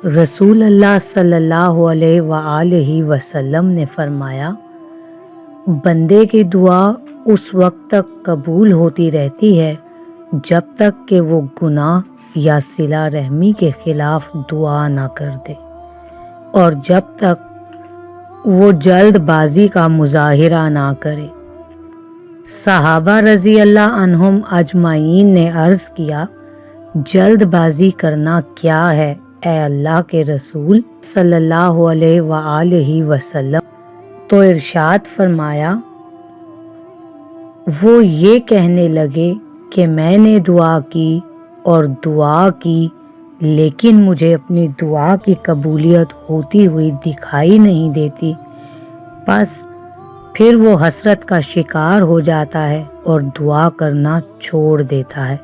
رسول اللہ صلی اللہ علیہ وآلہ وسلم نے فرمایا، بندے کی دعا اس وقت تک قبول ہوتی رہتی ہے جب تک کہ وہ گناہ یا صلہ رحمی کے خلاف دعا نہ کر دے، اور جب تک وہ جلد بازی کا مظاہرہ نہ کرے۔ صحابہ رضی اللہ عنہم اجمعین نے عرض کیا، جلد بازی کرنا کیا ہے اے اللہ کے رسول صلی اللہ علیہ وآلہ وسلم؟ تو ارشاد فرمایا، وہ یہ کہنے لگے کہ میں نے دعا کی اور دعا کی لیکن مجھے اپنی دعا کی قبولیت ہوتی ہوئی دکھائی نہیں دیتی، بس پھر وہ حسرت کا شکار ہو جاتا ہے اور دعا کرنا چھوڑ دیتا ہے۔